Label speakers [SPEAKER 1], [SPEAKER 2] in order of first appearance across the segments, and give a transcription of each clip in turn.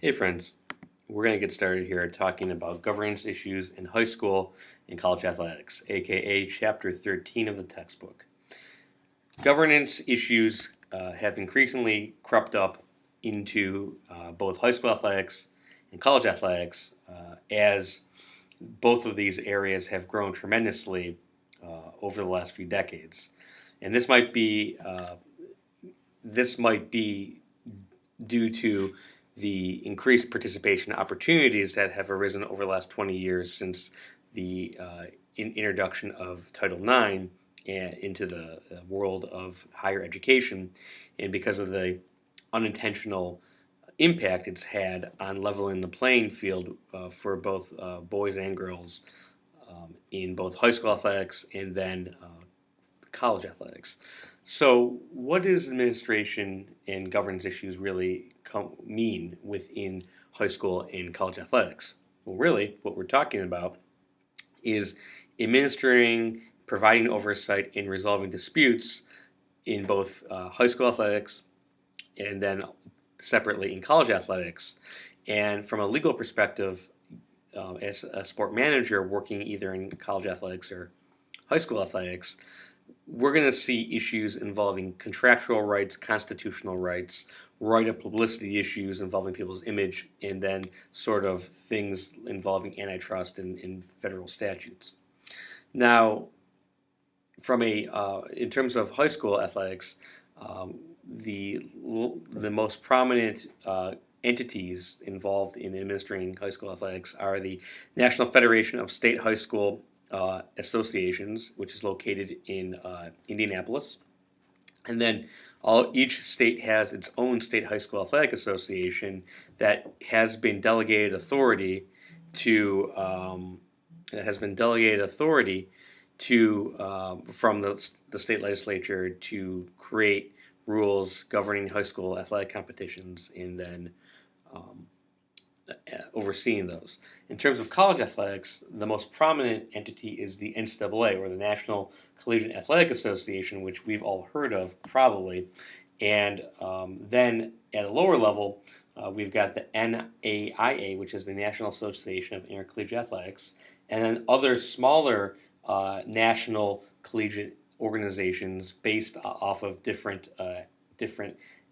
[SPEAKER 1] Hey friends, we're going to get started here talking about governance issues in high school and college athletics, aka Chapter 13 of the textbook. Governance issues have increasingly crept up into both high school athletics and college athletics as both of these areas have grown tremendously over the last few decades. And this might be due to the increased participation opportunities that have arisen over the last 20 years since the introduction of Title IX into the world of higher education, and because of the unintentional impact it's had on leveling the playing field for both boys and girls in both high school athletics and then college athletics. So, what does administration and governance issues really mean within high school and college athletics? Well, really, what we're talking about is administering, providing oversight, and resolving disputes in both high school athletics and then separately in college athletics. And from a legal perspective, as a sport manager working either in college athletics or high school athletics, we're going to see issues involving contractual rights, constitutional rights, right of publicity issues involving people's image, and then sort of things involving antitrust and federal statutes. Now, from in terms of high school athletics, the most prominent entities involved in administering high school athletics are the National Federation of State High School Associations, which is located in Indianapolis. And then each state has its own state high school athletic association that has been delegated authority to from the state legislature to create rules governing high school athletic competitions and then overseeing those. In terms of college athletics, the most prominent entity is the NCAA, or the National Collegiate Athletic Association, which we've all heard of probably. And then at a lower level, we've got the NAIA, which is the National Association of Intercollegiate Athletics, and then other smaller national collegiate organizations based off of different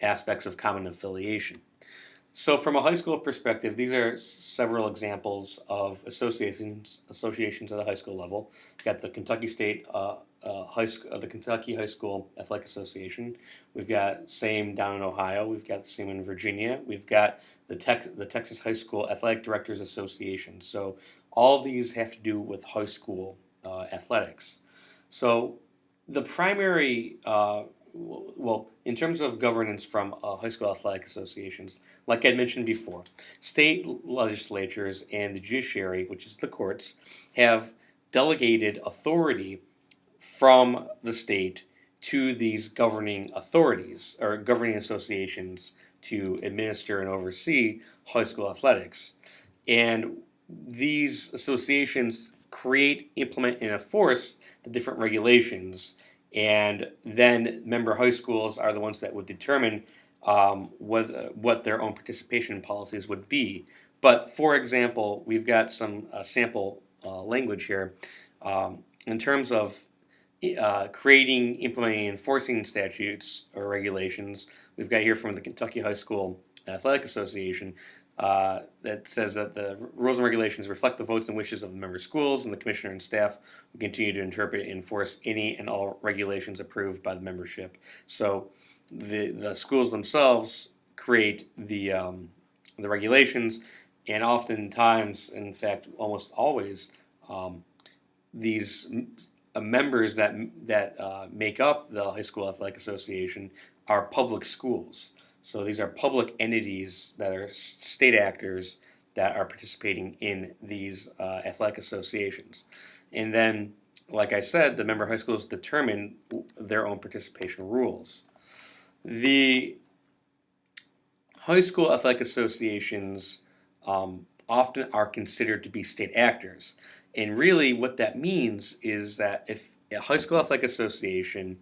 [SPEAKER 1] aspects of common affiliation. So, from a high school perspective, these are several examples of associations at the high school level. We've got the Kentucky State the Kentucky High School Athletic Association. We've got same down in Ohio. We've got the same in Virginia. We've got the Texas High School Athletic Directors Association. So, all of these have to do with high school athletics. So, the primary in terms of governance from high school athletic associations, like I mentioned before, state legislatures and the judiciary, which is the courts, have delegated authority from the state to these governing authorities or governing associations to administer and oversee high school athletics. And these associations create, implement, and enforce the different regulations, and then member high schools are the ones that would determine what their own participation policies would be. But for example, we've got some sample language here in terms of creating, implementing, enforcing statutes or regulations. We've got here from the Kentucky High School Athletic Association that says that the rules and regulations reflect the votes and wishes of the member schools, and the commissioner and staff will continue to interpret and enforce any and all regulations approved by the membership. So the schools themselves create the regulations, and oftentimes, in fact, almost always, these members that make up the High School Athletic Association are public schools. So these are public entities that are state actors that are participating in these athletic associations. And then, like I said, the member high schools determine their own participation rules. The high school athletic associations often are considered to be state actors. And really what that means is that if a high school athletic association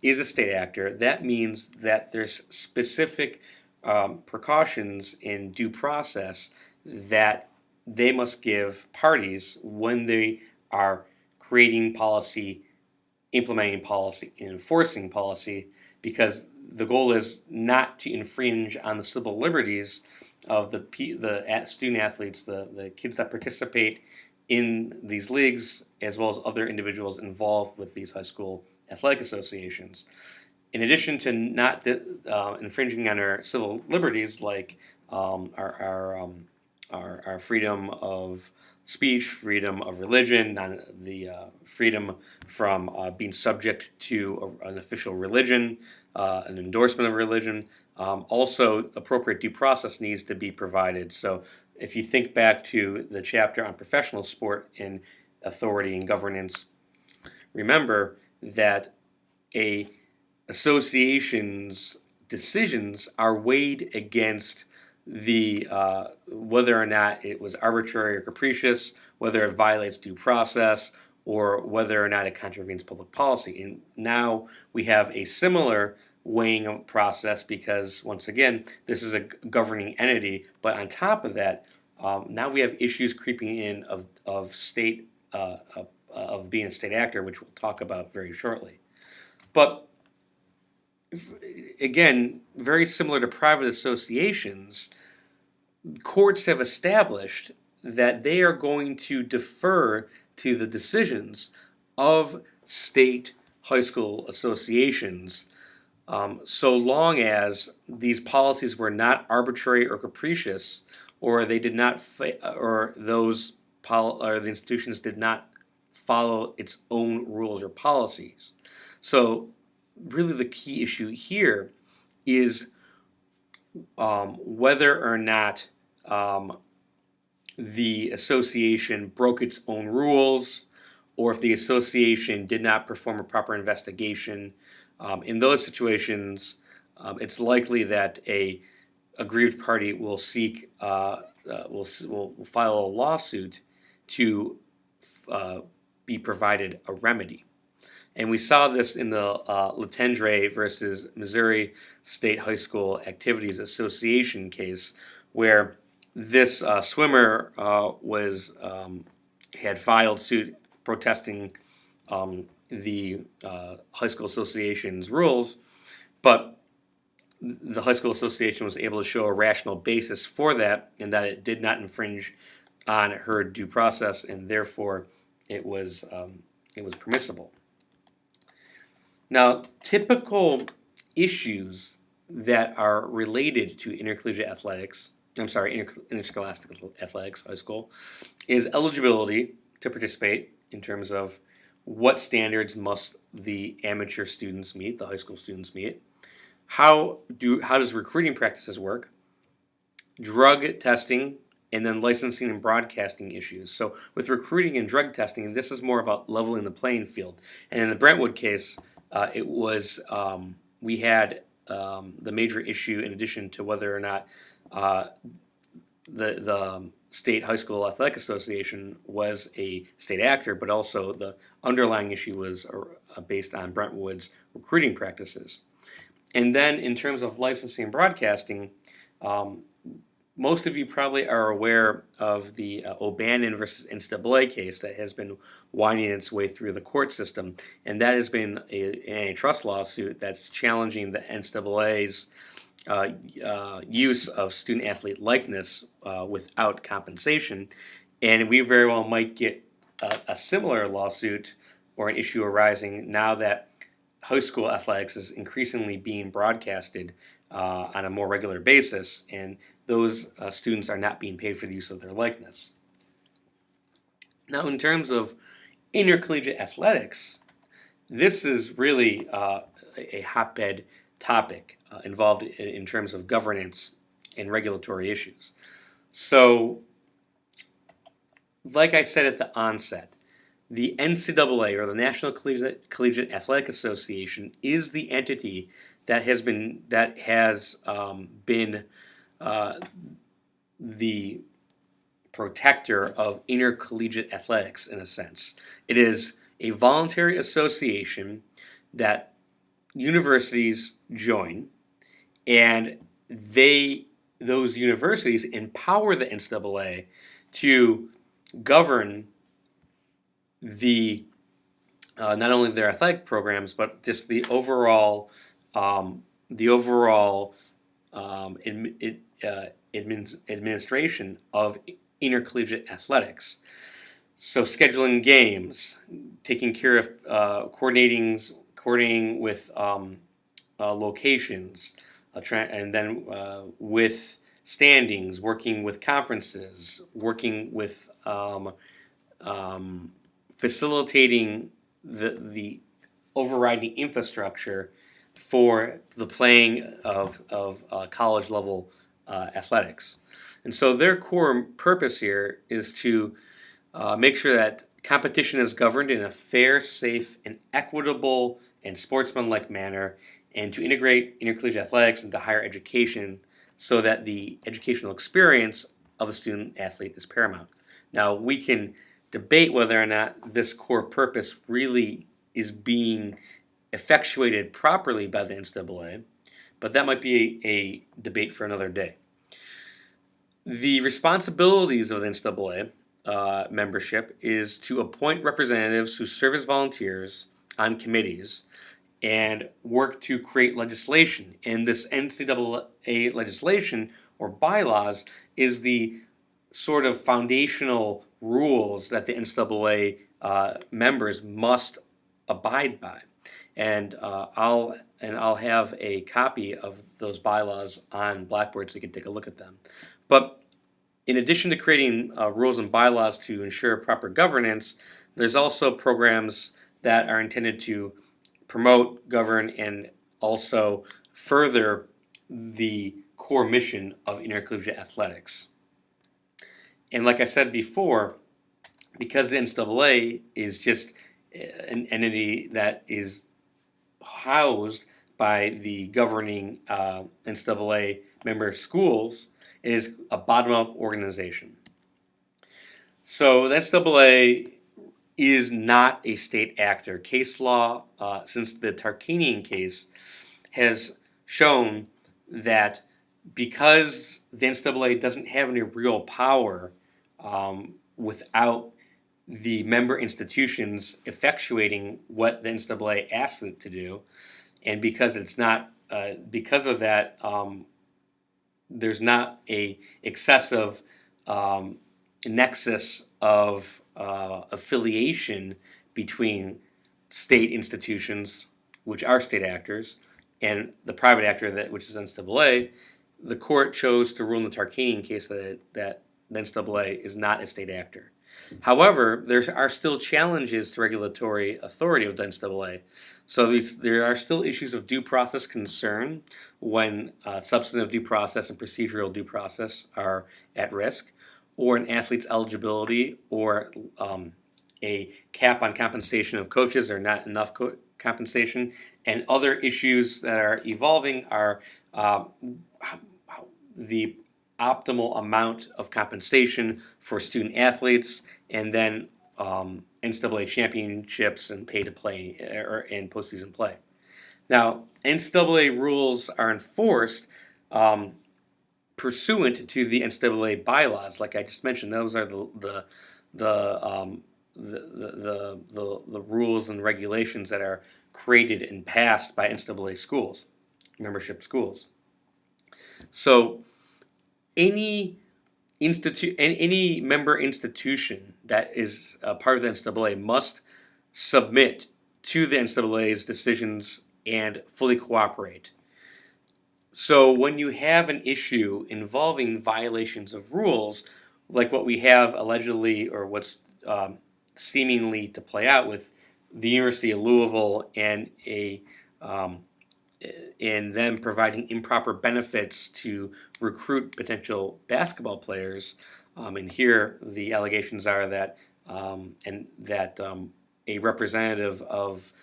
[SPEAKER 1] is a state actor, that means that there's specific precautions in due process that they must give parties when they are creating policy, implementing policy, and enforcing policy, because the goal is not to infringe on the civil liberties of the student athletes, the kids that participate in these leagues, as well as other individuals involved with these high school athletic associations. In addition to not infringing on our civil liberties, like our freedom of speech, freedom of religion, the freedom from being subject to an official religion, an endorsement of religion. Also, appropriate due process needs to be provided. So, if you think back to the chapter on professional sport and authority and governance, remember that a association's decisions are weighed against the whether or not it was arbitrary or capricious, whether it violates due process, or whether or not it contravenes public policy. And now we have a similar weighing of process, because once again, this is a governing entity. But on top of that, now we have issues creeping in of state of being a state actor, which we'll talk about very shortly. But again, very similar to private associations, courts have established that they are going to defer to the decisions of state high school associations, so long as these policies were not arbitrary or capricious, or they did not, or the institutions did not follow its own rules or policies. So, really, the key issue here is whether or not the association broke its own rules, or if the association did not perform a proper investigation. In those situations, it's likely that a aggrieved party will seek will file a lawsuit to be provided a remedy. And we saw this in the Letendre versus Missouri State High School Activities Association case, where this swimmer had filed suit protesting the high school association's rules, but the high school association was able to show a rational basis for that, and that it did not infringe on her due process, and therefore it was permissible. Now, typical issues that are related to interscholastic athletics, high school, is eligibility to participate in terms of what standards must the amateur students meet, the high school students meet. How does recruiting practices work? Drug testing, and then licensing and broadcasting issues. So with recruiting and drug testing, this is more about leveling the playing field. And in the Brentwood case, it was we had the major issue, in addition to whether or not the State High School Athletic Association was a state actor, but also the underlying issue was based on Brentwood's recruiting practices. And then in terms of licensing and broadcasting, most of you probably are aware of the O'Bannon versus NCAA case that has been winding its way through the court system, and that has been an antitrust lawsuit that's challenging the NCAA's use of student-athlete likeness without compensation. And we very well might get a similar lawsuit or an issue arising now that high school athletics is increasingly being broadcasted on a more regular basis, and those students are not being paid for the use of their likeness. Now, in terms of intercollegiate athletics, this is really a hotbed topic involved in terms of governance and regulatory issues. So, like I said at the onset, the NCAA, or the National Collegiate Athletic Association, is the entity that has been the protector of intercollegiate athletics, in a sense. It is a voluntary association that universities join, and those universities empower the NCAA to govern the not only their athletic programs, but just the overall administration of intercollegiate athletics. So scheduling games, taking care of coordinating with locations, and then with standings, working with conferences, working with facilitating the overriding infrastructure for the playing of college level athletics. And so their core purpose here is to make sure that competition is governed in a fair, safe, and equitable and sportsmanlike manner, and to integrate intercollegiate athletics into higher education so that the educational experience of a student athlete is paramount. Now, we can debate whether or not this core purpose really is being effectuated properly by the NCAA, but that might be a debate for another day. The responsibilities of the NCAA membership is to appoint representatives who serve as volunteers on committees and work to create legislation. And this NCAA legislation or bylaws is the sort of foundational rules that the NCAA members must abide by. And I'll have a copy of those bylaws on Blackboard so you can take a look at them. But in addition to creating rules and bylaws to ensure proper governance, there's also programs that are intended to promote, govern, and also further the core mission of intercollegiate athletics. And like I said before, because the NCAA is just an entity that is housed by the governing NCAA member schools, it is a bottom-up organization. So the NCAA is not a state actor. Case law, since the Tarkanian case, has shown that because the NCAA doesn't have any real power without the member institutions effectuating what the NCAA asks it to do, and because it's not, because of that, there's not a excessive nexus of affiliation between state institutions, which are state actors, and the private actor, which is NCAA. The court chose to rule in the Tarkanian case that the NCAA is not a state actor. However, there are still challenges to regulatory authority of the NCAA. So there are still issues of due process concern when substantive due process and procedural due process are at risk, or an athlete's eligibility, or a cap on compensation of coaches, or not enough compensation, and other issues that are evolving are the optimal amount of compensation for student athletes, and then NCAA championships and pay to play and postseason play. Now, NCAA rules are enforced pursuant to the NCAA bylaws, like I just mentioned. Those are the rules and regulations that are created and passed by NCAA schools, membership schools. So any member institution that is part of the NCAA must submit to the NCAA's decisions and fully cooperate. So when you have an issue involving violations of rules, like what we have allegedly, or what's seemingly to play out with the University of Louisville and them providing improper benefits to recruit potential basketball players, and here the allegations are that a representative of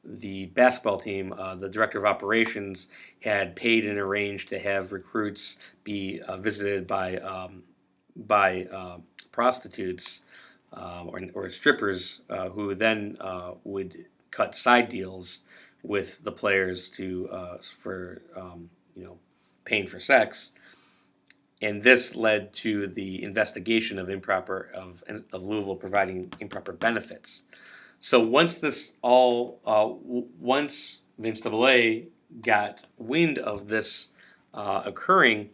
[SPEAKER 1] the basketball team, the director of operations, had paid and arranged to have recruits be visited by prostitutes or strippers who then would cut side deals with the players for paying for sex, and this led to the investigation of Louisville providing improper benefits. So once once the NCAA got wind of this occurring,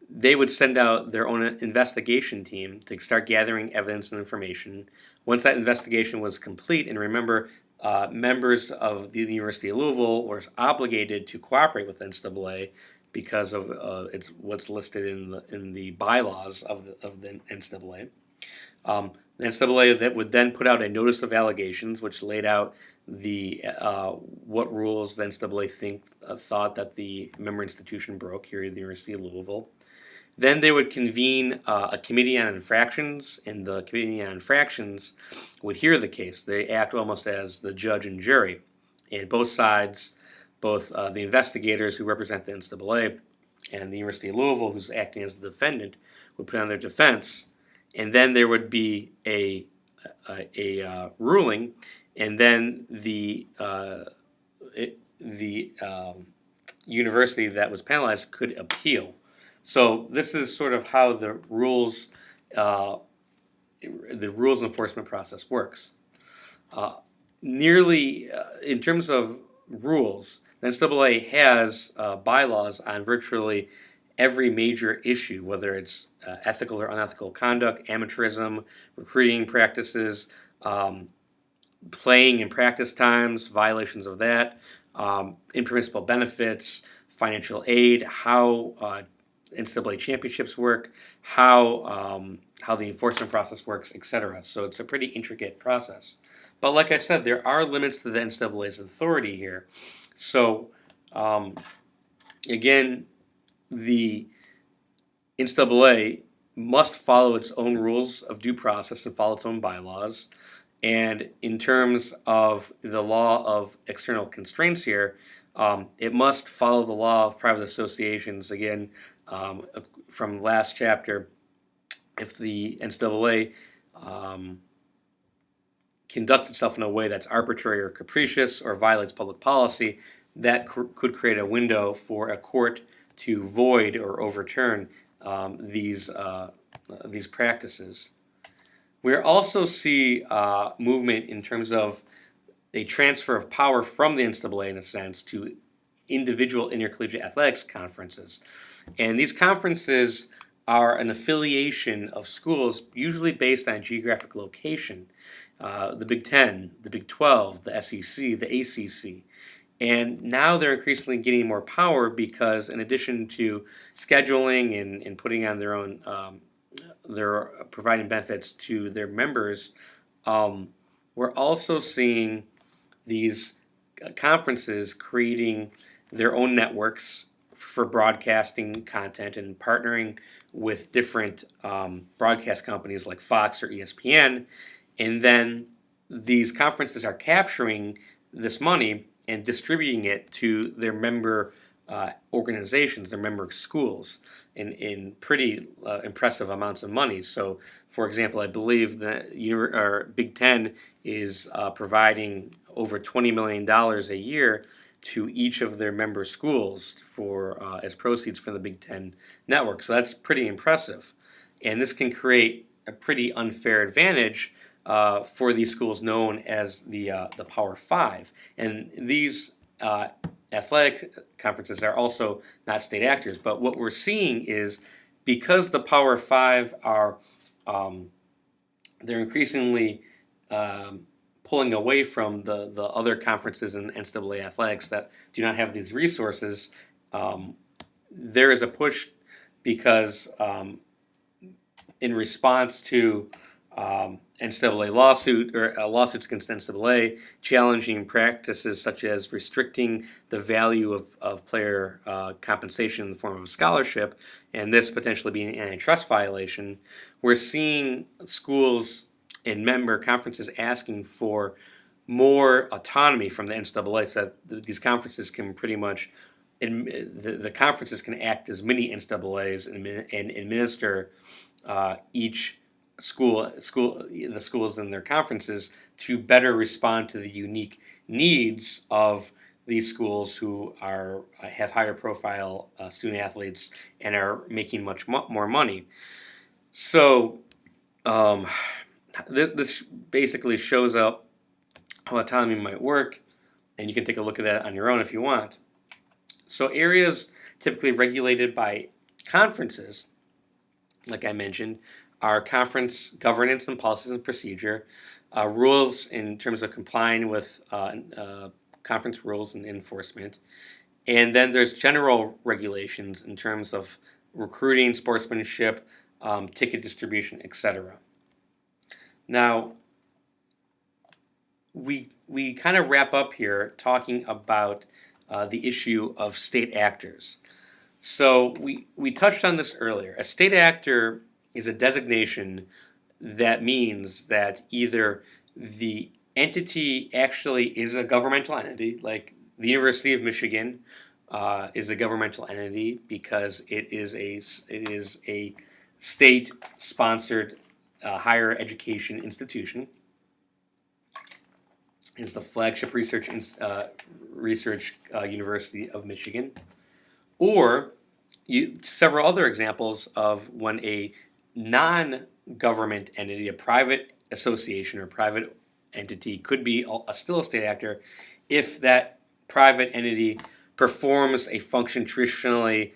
[SPEAKER 1] they would send out their own investigation team to start gathering evidence and information. Once that investigation was complete, and remember, members of the University of Louisville were obligated to cooperate with NCAA because of it's what's listed in the bylaws of the NCAA. The NCAA that would then put out a notice of allegations, which laid out the what rules the NCAA thought that the member institution broke here at the University of Louisville. Then they would convene a committee on infractions, and the committee on infractions would hear the case. They act almost as the judge and jury, and both sides, both the investigators who represent the NCAA and the University of Louisville, who's acting as the defendant, would put on their defense, and then there would be a ruling, and then the university that was penalized could appeal. So this is sort of how the rules enforcement process works. In terms of rules, the NCAA has bylaws on virtually every major issue, whether it's ethical or unethical conduct, amateurism, recruiting practices, playing and practice times, violations of that, impermissible benefits, financial aid, how NCAA championships work, how the enforcement process works, etc. So it's a pretty intricate process. But like I said, there are limits to the NCAA's authority here. So again, the NCAA must follow its own rules of due process and follow its own bylaws. And in terms of the law of external constraints here, it must follow the law of private associations. Again, from last chapter, if the NCAA conducts itself in a way that's arbitrary or capricious or violates public policy, that could create a window for a court to void or overturn these practices. We also see movement in terms of a transfer of power from the NCAA, in a sense, to individual intercollegiate athletics conferences. And these conferences are an affiliation of schools, usually based on geographic location. The Big Ten, the Big 12, the SEC, the ACC. And now they're increasingly getting more power because, in addition to scheduling and putting on their own, they're providing benefits to their members, we're also seeing these conferences creating their own networks for broadcasting content and partnering with different broadcast companies like Fox or ESPN. And then these conferences are capturing this money and distributing it to their member organizations, their member schools, in pretty impressive amounts of money. So, for example, I believe that Big Ten is providing over $20 million a year to each of their member schools for as proceeds from the Big Ten network. So that's pretty impressive, and this can create a pretty unfair advantage for these schools known as the Power Five. And these athletic conferences are also not state actors. But what we're seeing is, because the Power Five are they're increasingly pulling away from the other conferences in NCAA athletics that do not have these resources, there is a push because in response to NCAA lawsuits against NCAA challenging practices such as restricting the value of player compensation in the form of a scholarship, and this potentially being an antitrust violation, we're seeing schools and member conferences asking for more autonomy from the NCAA, so that these conferences can pretty much, the conferences can act as mini NCAAs and administer each the schools in their conferences to better respond to the unique needs of these schools who have higher profile student athletes and are making much more money. So this basically shows up how autonomy might work, and you can take a look at that on your own if you want. So areas typically regulated by conferences, like I mentioned, are conference governance and policies and procedure, rules in terms of complying with conference rules and enforcement, and then there's general regulations in terms of recruiting, sportsmanship, ticket distribution, etc. Now, we kind of wrap up here talking about the issue of state actors. So we touched on this earlier. A state actor is a designation that means that either the entity actually is a governmental entity, like the University of Michigan is a governmental entity because it is a state-sponsored higher education institution. It's the flagship research University of Michigan. Or several other examples of when a non-government entity, a private association or private entity, could be still a state actor if that private entity performs a function traditionally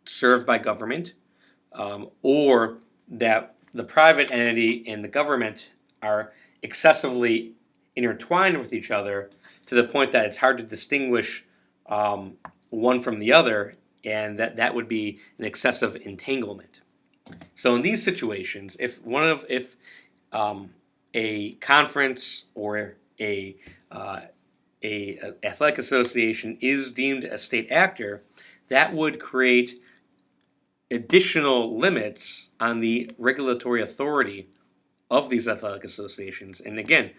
[SPEAKER 1] served by government, or that the private entity and the government are excessively intertwined with each other to the point that it's hard to distinguish one from the other, and that would be an excessive entanglement. So in these situations, if a conference or a athletic association is deemed a state actor, that would create additional limits on the regulatory authority of these athletic associations. And again,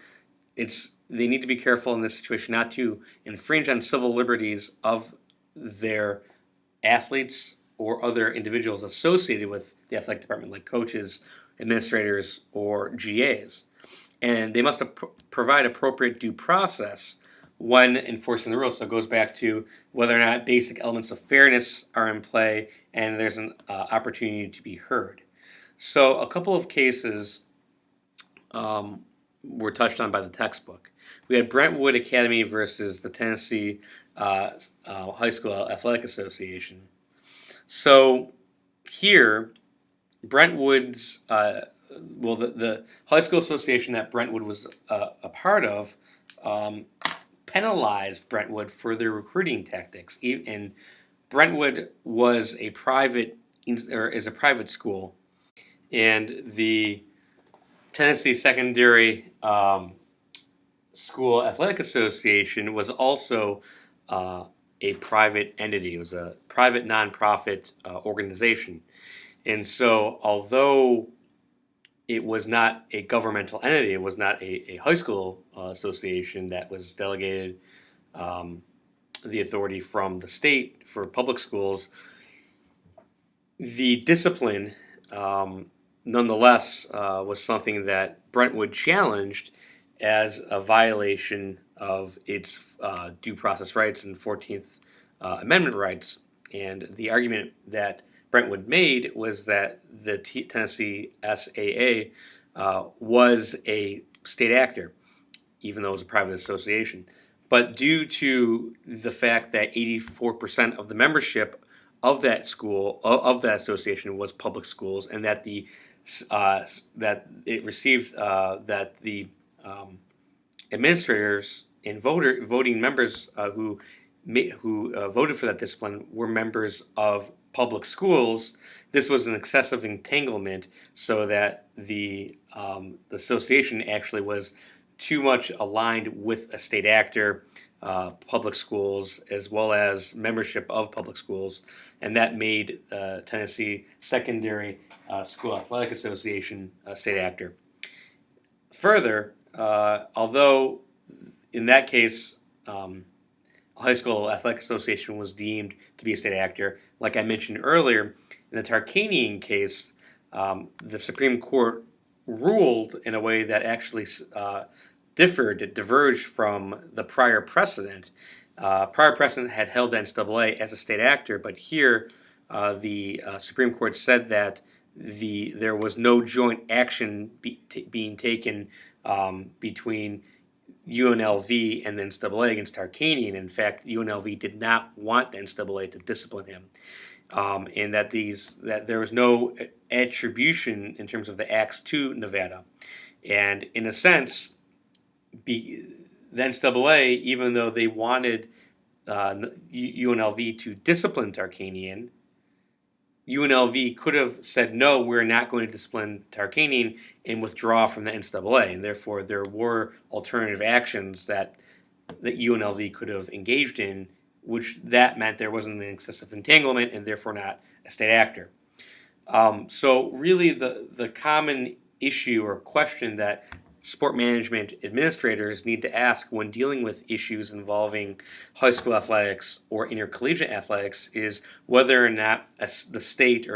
[SPEAKER 1] they need to be careful in this situation not to infringe on civil liberties of their athletes or other individuals associated with the athletic department, like coaches, administrators, or GAs. And they must provide appropriate due process when enforcing the rules. So it goes back to whether or not basic elements of fairness are in play and there's an opportunity to be heard. So a couple of cases were touched on by the textbook. We had Brentwood Academy versus the Tennessee High School Athletic Association. So here, Brentwood's, the high school association that Brentwood was a part of penalized Brentwood for their recruiting tactics. And Brentwood was is a private school, and the Tennessee Secondary School Athletic Association was also a private entity. It was a private nonprofit organization. And so although it was not a governmental entity, it was not a high school association that was delegated the authority from the state for public schools, the discipline nonetheless was something that Brentwood challenged as a violation of its due process rights and 14th Amendment rights. And the argument that Brentwood made was that the Tennessee S.A.A. Was a state actor, even though it was a private association. But due to the fact that 84% of the membership of that school, of that association, was public schools, and that that it received that the administrators and voting members who voted for that discipline were members of public schools, this was an excessive entanglement, so that the association actually was too much aligned with a state actor, public schools, as well as membership of public schools, and that made Tennessee Secondary School Athletic Association a state actor. Further, although in that case a high school athletic association was deemed to be a state actor, like I mentioned earlier, in the Tarkanian case, the Supreme Court ruled in a way that actually it diverged from the prior precedent. Prior precedent had held the NCAA as a state actor, but here the Supreme Court said that there was no joint action being taken between UNLV and the NCAA against Tarkanian. In fact, UNLV did not want the NCAA to discipline him, and that there was no attribution in terms of the acts to Nevada. And in a sense, the NCAA, even though they wanted UNLV to discipline Tarkanian, UNLV could have said, no, we're not going to discipline Tarkanian and withdraw from the NCAA. And therefore, there were alternative actions that UNLV could have engaged in, which that meant there wasn't an excessive entanglement and therefore not a state actor. So really the common issue or question that sport management administrators need to ask when dealing with issues involving high school athletics or intercollegiate athletics is whether or not the state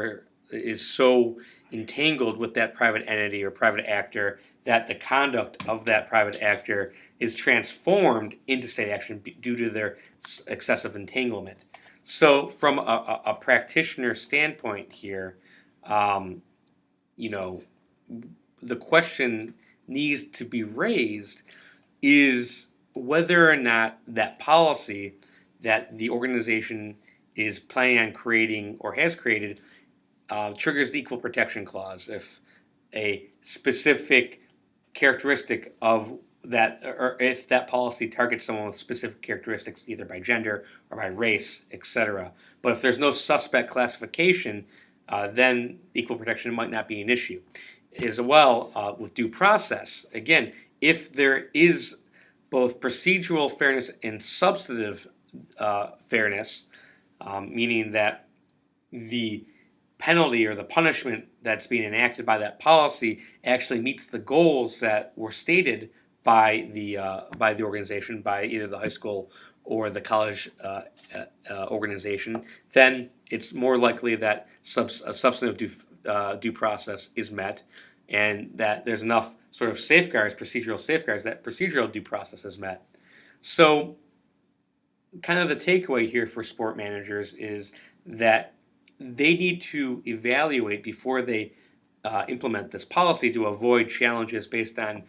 [SPEAKER 1] is so entangled with that private entity or private actor that the conduct of that private actor is transformed into state action due to their excessive entanglement. So from a practitioner standpoint here, the question needs to be raised is whether or not that policy that the organization is planning on creating or has created triggers the equal protection clause. If a specific characteristic of that, or if that policy targets someone with specific characteristics either by gender or by race, etc. But if there's no suspect classification, then equal protection might not be an issue. As well, with due process, again, if there is both procedural fairness and substantive fairness, meaning that the penalty or the punishment that's being enacted by that policy actually meets the goals that were stated by the organization, by either the high school or the college organization, then it's more likely that a substantive due process is met, and that there's enough sort of procedural safeguards, that procedural due process is met. So kind of the takeaway here for sport managers is that they need to evaluate before they implement this policy to avoid challenges based on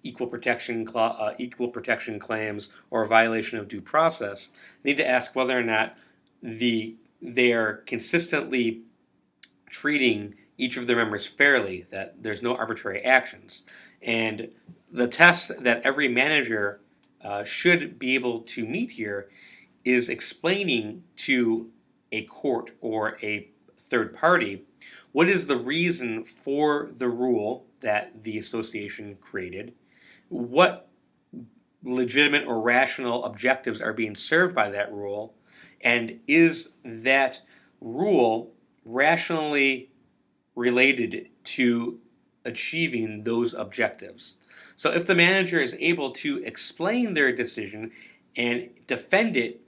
[SPEAKER 1] equal protection claims or a violation of due process. They need to ask whether or not they are consistently treating each of their members fairly, that there's no arbitrary actions. And the test that every manager should be able to meet here is explaining to a court or a third party what is the reason for the rule that the association created, what legitimate or rational objectives are being served by that rule, and is that rule rationally related to achieving those objectives. So if the manager is able to explain their decision and defend it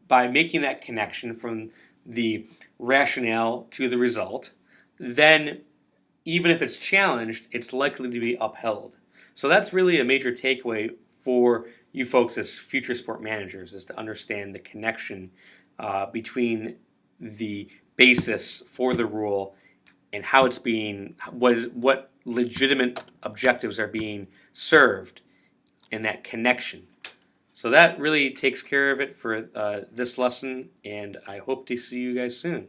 [SPEAKER 1] by making that connection from the rationale to the result, then even if it's challenged, it's likely to be upheld. So that's really a major takeaway for you folks as future sport managers, is to understand the connection between the basis for the rule and how it's what legitimate objectives are being served in that connection. So that really takes care of it for this lesson, and I hope to see you guys soon.